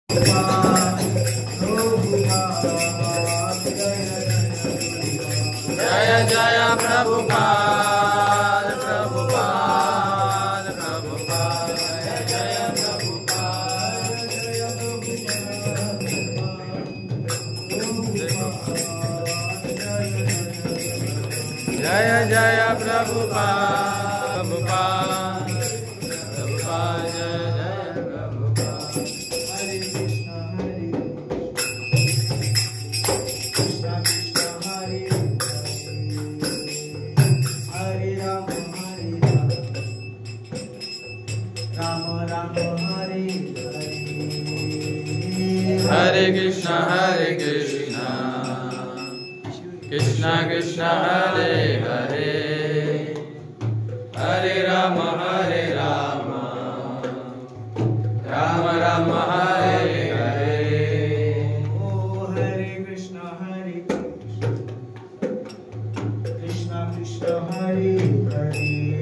Jai Jai Prabhupada Prabhupada Prabhupada Jai Prabhupada Jai Jai Prabhupada Prabhupada Prabhupada Jai Jai Prabhupada Hare Krishna Krishna Krishna Hare Hare Hare Rama Rama Rama Hare Hare Oh Hare Krishna Krishna Krishna Hare Hare